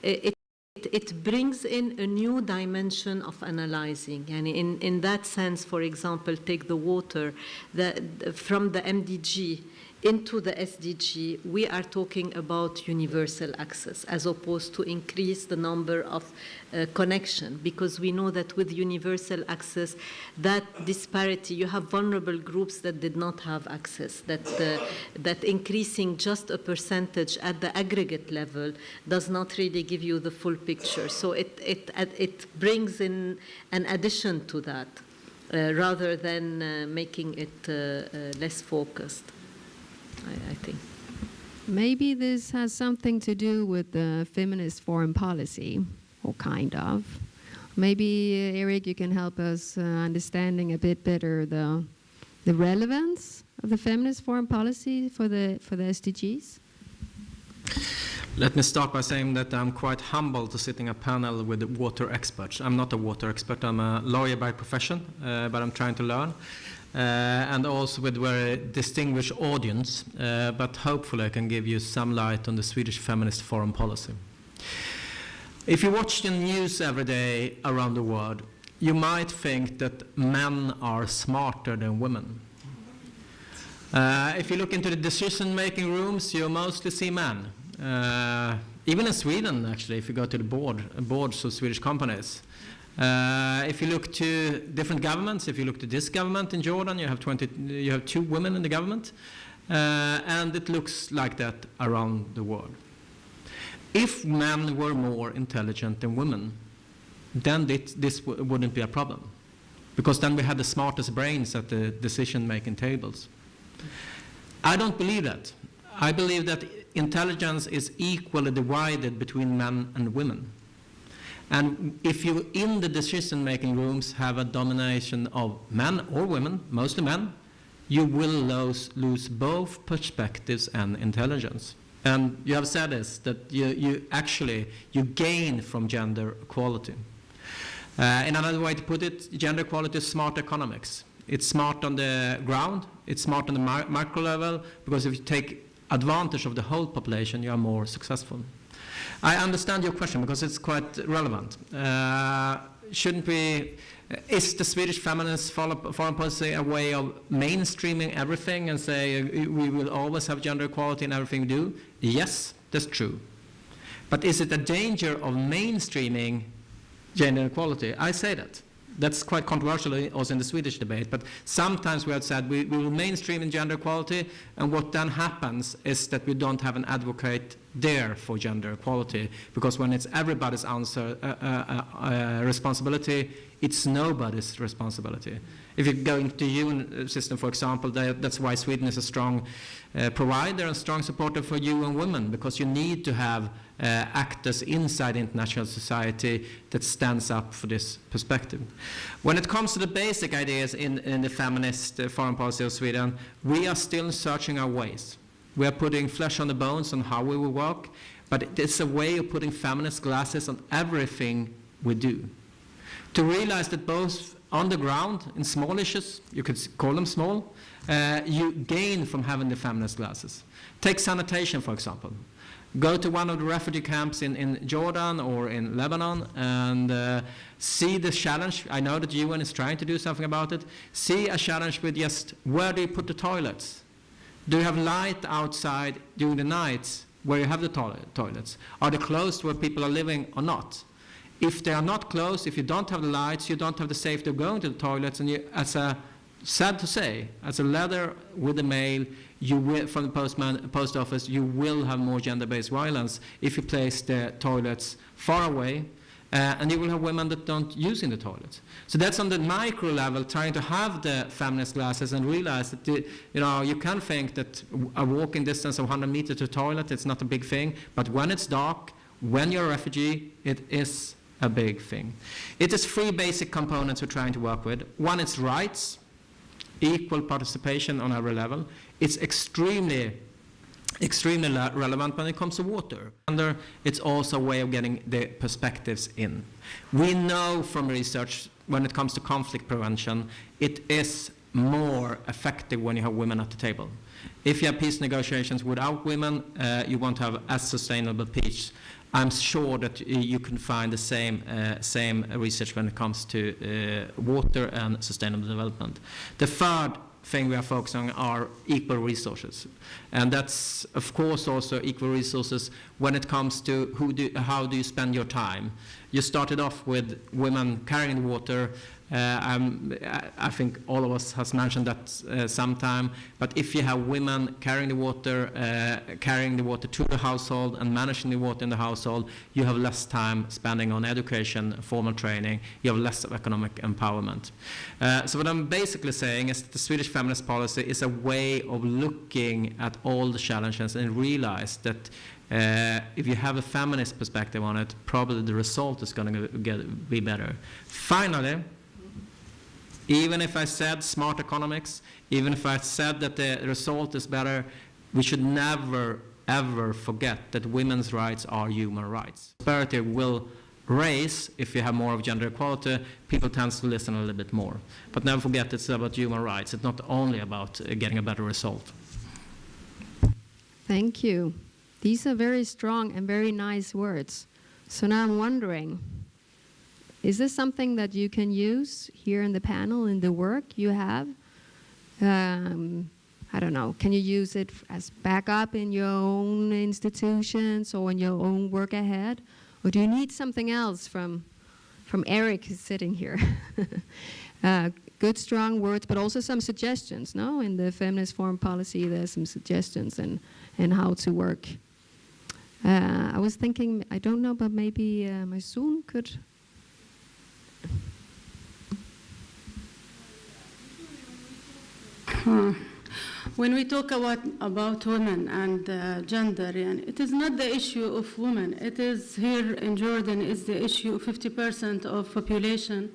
it brings in a new dimension of analyzing. And in that sense, for example, take the water, from the MDG into the SDG, we are talking about universal access as opposed to increase the number of connection, because we know that with universal access, that disparity, you have vulnerable groups that did not have access, that increasing just a percentage at the aggregate level does not really give you the full picture. So it brings in an addition to that rather than making it less focused. I think. Maybe this has something to do with the feminist foreign policy, or kind of. Maybe, Erik, you can help us understanding a bit better the relevance of the feminist foreign policy for the SDGs? Let me start by saying that I'm quite humbled to sit in a panel with water experts. I'm not a water expert, I'm a lawyer by profession, but I'm trying to learn. And also with a very distinguished audience, but hopefully I can give you some light on the Swedish feminist foreign policy. If you watch the news every day around the world, you might think that men are smarter than women. If you look into the decision-making rooms, you mostly see men. Even in Sweden, actually, if you go to the boards of Swedish companies. If you look to different governments, if you look to this government in Jordan, you have 2 women in the government, and it looks like that around the world. If men were more intelligent than women, then this wouldn't be a problem, because then we had the smartest brains at the decision-making tables. I don't believe that. I believe that intelligence is equally divided between men and women. And if you, in the decision-making rooms, have a domination of men or women, mostly men, you will lose both perspectives and intelligence. And you have said this, that you gain from gender equality. In another way to put it, gender equality is smart economics. It's smart on the ground, it's smart on the macro level, because if you take advantage of the whole population, you are more successful. I understand your question because it's quite relevant. Shouldn't we, is the Swedish feminist foreign policy a way of mainstreaming everything and say we will always have gender equality in everything we do? Yes, that's true. But is it a danger of mainstreaming gender equality? I say that. That's quite controversial also in the Swedish debate, but sometimes we have said we will mainstream in gender equality, and what then happens is that we don't have an advocate there for gender equality, because when it's everybody's responsibility, it's nobody's responsibility. If you go into the UN system, for example, that's why Sweden is a strong provider and strong supporter for UN Women, because you need to have actors inside international society that stands up for this perspective. When it comes to the basic ideas in the feminist foreign policy of Sweden, we are still searching our ways. We are putting flesh on the bones on how we will work, but it's a way of putting feminist glasses on everything we do. To realize that both on the ground, in small issues, you could call them small, you gain from having the feminist glasses. Take sanitation, for example. Go to one of the refugee camps in Jordan or in Lebanon and see the challenge. I know that the UN is trying to do something about it. See a challenge with just where do you put the toilets? Do you have light outside during the nights where you have the toilets? Are they closed where people are living or not? If they are not closed, if you don't have the lights, you don't have the safety of going to the toilets, and you, sad to say, as a letter with the mail, you will, from the post office, you will have more gender-based violence if you place the toilets far away, and you will have women that don't use in the toilets. So that's on the micro level, trying to have the feminist glasses and realize that you can think that a walking distance of 100 meters to the toilet, it's not a big thing, but when it's dark, when you're a refugee, it is a big thing. It is 3 basic components we're trying to work with. One is rights, equal participation on every level. It's extremely relevant when it comes to water. And it's also a way of getting the perspectives in. We know from research when it comes to conflict prevention, it is more effective when you have women at the table. If you have peace negotiations without women, you won't have as sustainable peace. I'm sure that you can find the same research when it comes to water and sustainable development. The third thing we are focusing on are equal resources, and that's of course also equal resources when it comes to how do you spend your time. You started off with women carrying the water. I think all of us has mentioned that sometime, but if you have women carrying the water to the household and managing the water in the household, you have less time spending on education, formal training, you have less of economic empowerment. So what I'm basically saying is that the Swedish feminist policy is a way of looking at all the challenges and realize that if you have a feminist perspective on it, probably the result is going to be better. Finally, even if I said smart economics, even if I said that the result is better, we should never, ever forget that women's rights are human rights. Prosperity will raise if you have more of gender equality. People tend to listen a little bit more. But never forget it's about human rights. It's not only about getting a better result. Thank you. These are very strong and very nice words. So now I'm wondering, is this something that you can use here in the panel, in the work you have? I don't know, can you use it as backup in your own institutions or in your own work ahead? Or do you need something else from Erik who's sitting here? Good, strong words, but also some suggestions, no? In the feminist foreign policy, there's some suggestions and how to work. I was thinking, I don't know, but maybe Maysoon could... When we talk about women and gender, it is not the issue of women. It is here in Jordan is the issue of 50% of population,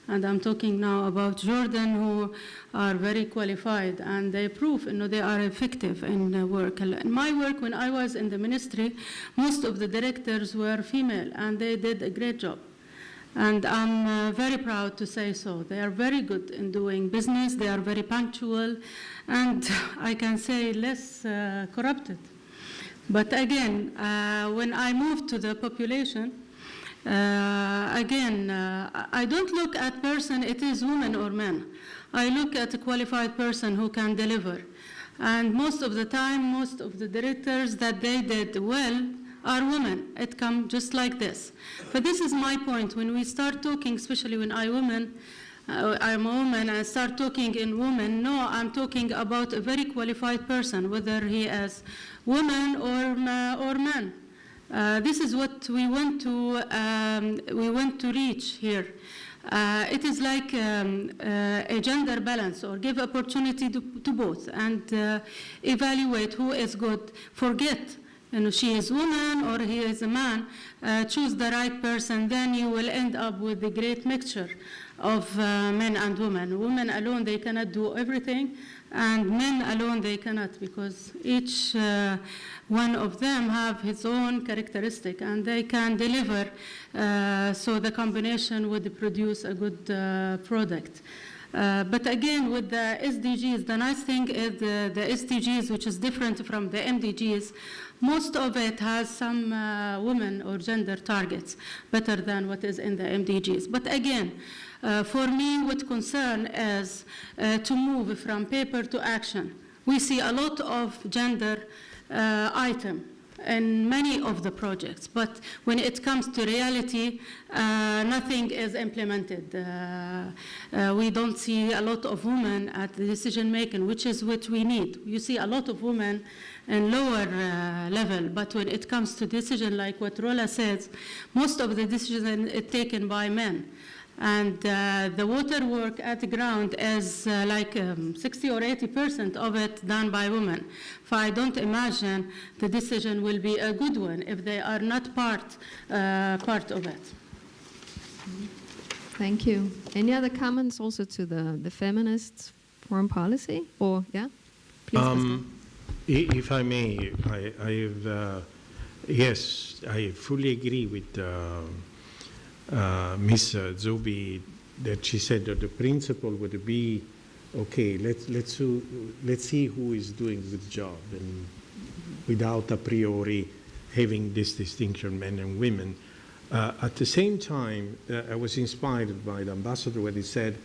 and I'm talking now about Jordan, who are very qualified, and they prove they are effective in work. In my work, when I was in the ministry, most of the directors were female, and they did a great job. And I'm very proud to say so. They are very good in doing business. They are very punctual, and I can say less corrupted. But again, when I moved to the population, I don't look at person, it is woman or man. I look at a qualified person who can deliver. And most of the time, most of the directors that they did well are women. It comes just like this. But this is my point. When we start talking, especially when I'm a woman, and start talking in women, no, I'm talking about a very qualified person, whether he is woman or man. This is what we want to reach here. It is like a gender balance, or give opportunity to both, and evaluate who is good. Forget she is woman or he is a man, choose the right person, then you will end up with a great mixture of men and women. Women alone, they cannot do everything, and men alone, they cannot, because each one of them have his own characteristic, and they can deliver, so the combination would produce a good product. But again, with the SDGs, the nice thing is the SDGs, which is different from the MDGs, most of it has some women or gender targets, better than what is in the MDGs. But again, for me, what concern is to move from paper to action. We see a lot of gender item in many of the projects, but when it comes to reality, nothing is implemented. We don't see a lot of women at the decision making, which is what we need. You see a lot of women in lower level, but when it comes to decision, like what Roula says, most of the decision is taken by men. And the water work at the ground is like 60 or 80% of it done by women. So I don't imagine the decision will be a good one if they are not part of it. Thank you. Any other comments also to the feminist foreign policy? Or, yeah? Please, if I may, yes, I fully agree with Ms. Zoubi that she said that the principle would be, okay, let's see who is doing a good job, and without a priori having this distinction, men and women. At the same time, I was inspired by the ambassador when he said,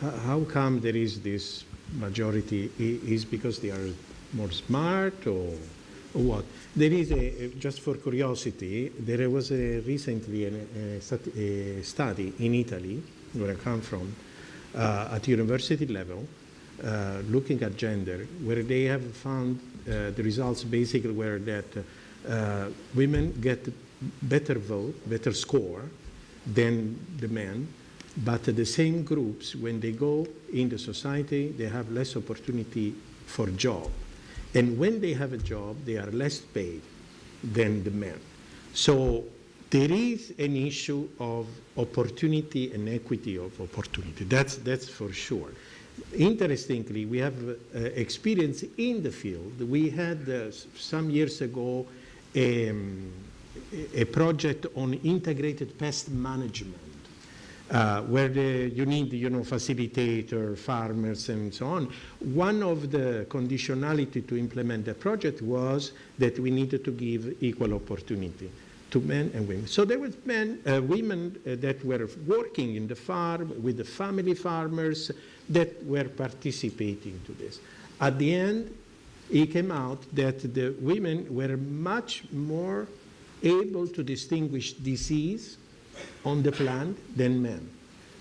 how come there is this majority? Is because they are more smart or what? There is just for curiosity, there was recently a study in Italy, where I come from, at university level, looking at gender, where they have found the results basically were that women get better vote, better score than the men, but the same groups, when they go in the society, they have less opportunity for job. And when they have a job, they are less paid than the men. So there is an issue of opportunity and equity of opportunity. That's for sure. Interestingly, we have experience in the field. We had some years ago a project on integrated pest management, where you need, facilitator, farmers, and so on. One of the conditionality to implement the project was that we needed to give equal opportunity to men and women. So there was women that were working in the farm with the family farmers that were participating to this. At the end, it came out that the women were much more able to distinguish disease on the plant than men.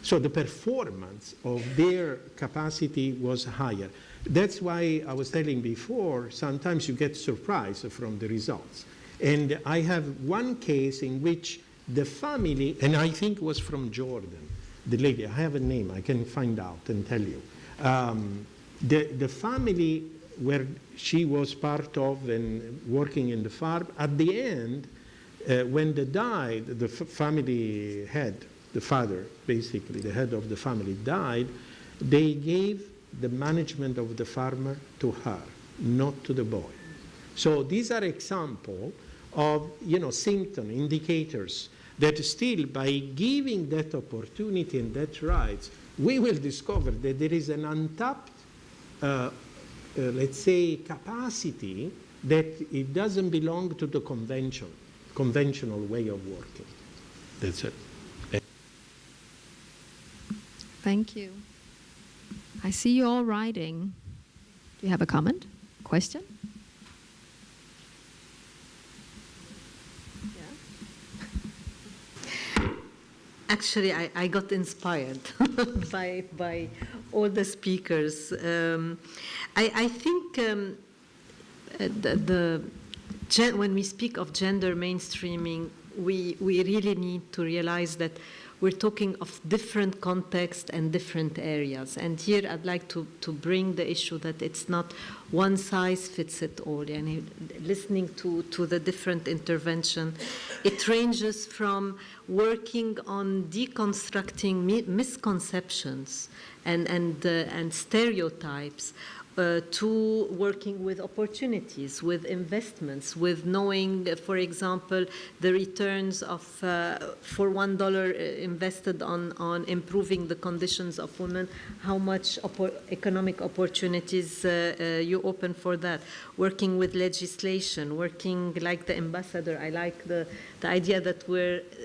So the performance of their capacity was higher. That's why I was telling before, sometimes you get surprised from the results. And I have one case in which the family, and I think it was from Jordan, the lady, I have a name, I can find out and tell you. The family where she was part of and working in the farm, at the end, when they died, the family head, the father, basically, the head of the family died, they gave the management of the farmer to her, not to the boy. So these are examples of, symptom indicators that still, by giving that opportunity and that rights, we will discover that there is an untapped, let's say, capacity that it doesn't belong to the conventional way of working. That's it. Thank you. I see you all writing. Do you have a comment? Question? Actually, I got inspired by all the speakers. I think when we speak of gender mainstreaming, we really need to realize that we're talking of different contexts and different areas. And here I'd like to bring the issue that it's not one size fits it all. And listening to the different intervention, it ranges from working on deconstructing misconceptions and stereotypes to working with opportunities, with investments, with knowing, for example, the returns of for $1 invested on improving the conditions of women, how much economic opportunities you open for that. Working with legislation, working like the ambassador. I like the idea that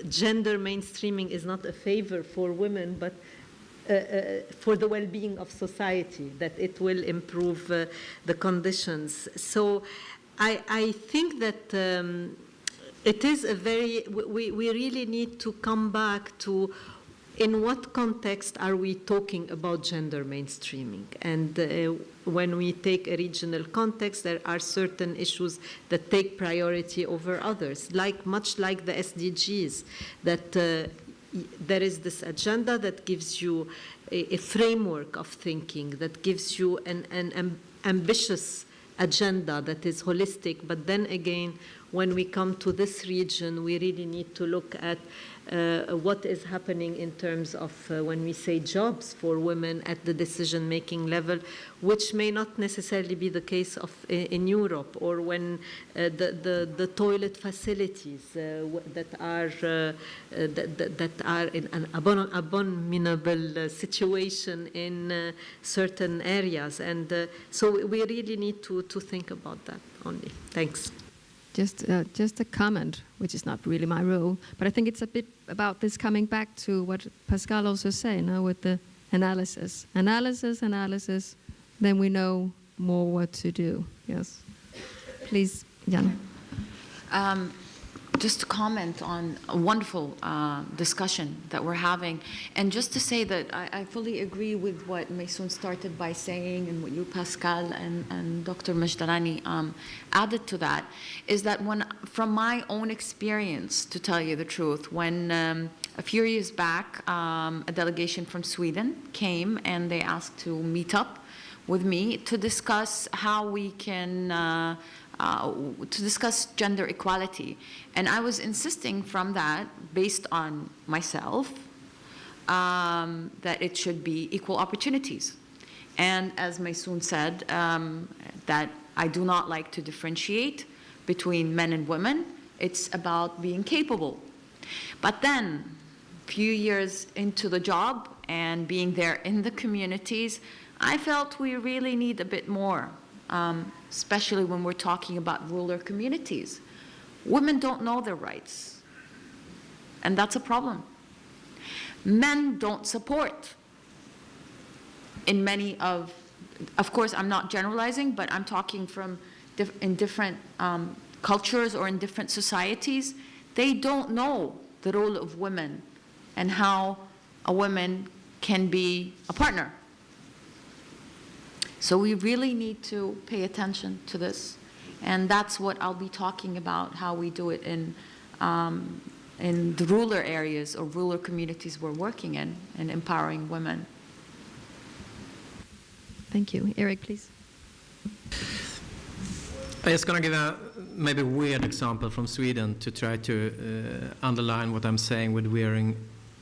gender mainstreaming is not a favor for women, but for the well-being of society, that it will improve the conditions. So I think that it is we really need to come back to in what context are we talking about gender mainstreaming. And when we take a regional context, there are certain issues that take priority over others, much like the SDGs, that there is this agenda that gives you a framework of thinking, that gives you an ambitious agenda that is holistic. But then again, when we come to this region, we really need to look at what is happening in terms of when we say jobs for women at the decision-making level, which may not necessarily be the case in Europe, or when the toilet facilities that are in an abominable situation in certain areas. And so we really need to think about that only. Thanks. Just a comment, which is not really my role, but I think it's a bit about this coming back to what Pasquale also said, with the analysis, then we know more what to do. Yes, please, Yana. Just to comment on a wonderful discussion that we're having, and just to say that I fully agree with what Maysoon started by saying, and what you, Pasquale, and Dr. Majdalani added to that, is that from my own experience, to tell you the truth, when a few years back, a delegation from Sweden came and they asked to meet up with me to discuss how we can to discuss gender equality. And I was insisting from that, based on myself, that it should be equal opportunities. And as Maysoon said, that I do not like to differentiate between men and women. It's about being capable. But then, a few years into the job and being there in the communities, I felt we really need a bit more. Especially when we're talking about rural communities. Women don't know their rights, and that's a problem. Men don't support in many of course, I'm not generalizing, but I'm talking from in different cultures or in different societies. They don't know the role of women and how a woman can be a partner. So we really need to pay attention to this. And that's what I'll be talking about, how we do it in the rural areas or rural communities we're working in and empowering women. Thank you. Erik, please. I'm just going to give a maybe weird example from Sweden to try to underline what I'm saying with wearing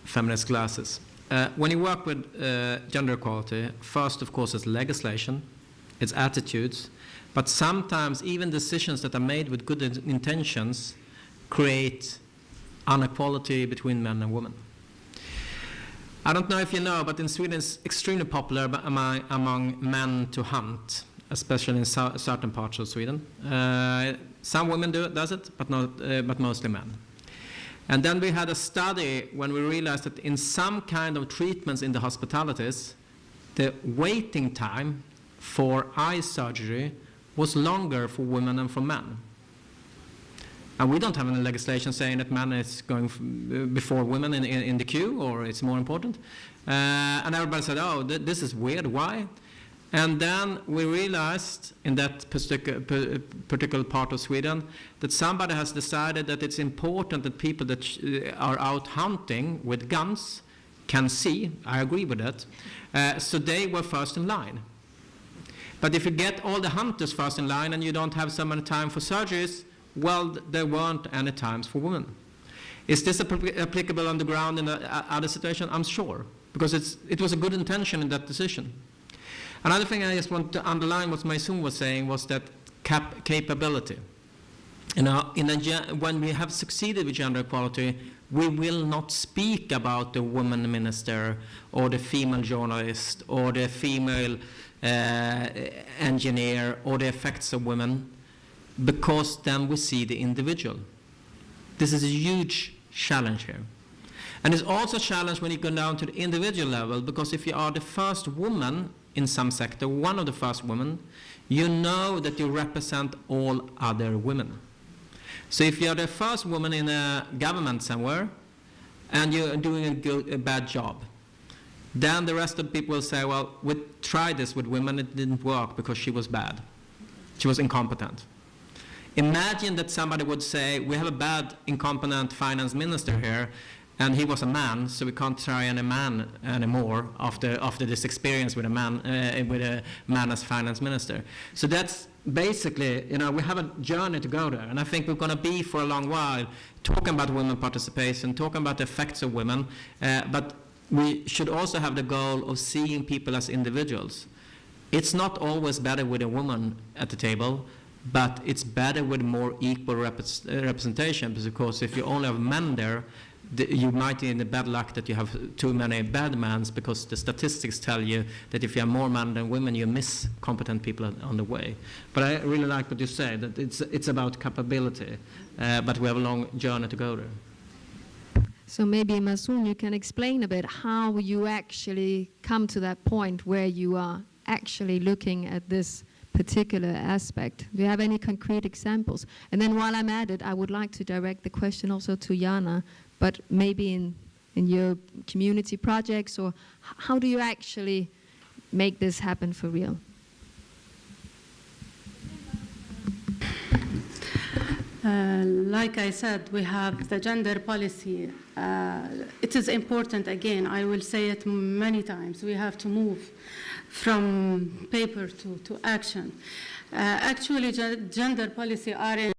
feminist glasses. When you work with gender equality, first, of course, it's legislation, it's attitudes, but sometimes even decisions that are made with good intentions create inequality between men and women. I don't know if you know, but in Sweden it's extremely popular among men to hunt, especially in certain parts of Sweden. Some women does it, but mostly men. And then we had a study when we realized that in some kind of treatments in the hospitalities, the waiting time for eye surgery was longer for women than for men. And we don't have any legislation saying that men is going before women in the queue, or it's more important. And everybody said, oh, this is weird, why? And then we realized in that particular part of Sweden that somebody has decided that it's important that people that are out hunting with guns can see. I agree with that. So they were first in line. But if you get all the hunters first in line and you don't have so many time for surgeries, well, there weren't any times for women. Is this applicable on the ground in other situation? I'm sure, because it was a good intention in that decision. Another thing I just want to underline what Maysoon was saying was that capability. You know, when we have succeeded with gender equality, we will not speak about the woman minister or the female journalist or the female engineer or the effects of women, because then we see the individual. This is a huge challenge here. And it's also a challenge when you go down to the individual level, because if you are the first woman in some sector, one of the first women, you know that you represent all other women. So if you're the first woman in a government somewhere and you're doing a bad job, then the rest of the people will say, well, we tried this with women, it didn't work because she was bad. She was incompetent. Imagine that somebody would say, we have a bad, incompetent finance minister here, and he was a man, so we can't try any man anymore after this experience with a man as finance minister. So that's basically, you know, we have a journey to go there, and I think we're going to be for a long while talking about women participation, talking about the effects of women, but we should also have the goal of seeing people as individuals. It's not always better with a woman at the table, but it's better with more equal representation, because if you only have men there, you might be in the bad luck that you have too many bad men, because the statistics tell you that if you have more men than women, you miss competent people on the way. But I really like what you say, that it's about capability, but we have a long journey to go there. So maybe, Maysoon, you can explain a bit how you actually come to that point where you are actually looking at this particular aspect. Do you have any concrete examples? And then while I'm at it, I would like to direct the question also to Yana, but maybe in your community projects, or how do you actually make this happen for real? Like I said, we have the gender policy. It is important, again, I will say it many times, we have to move from paper to action. Actually, gender policy are in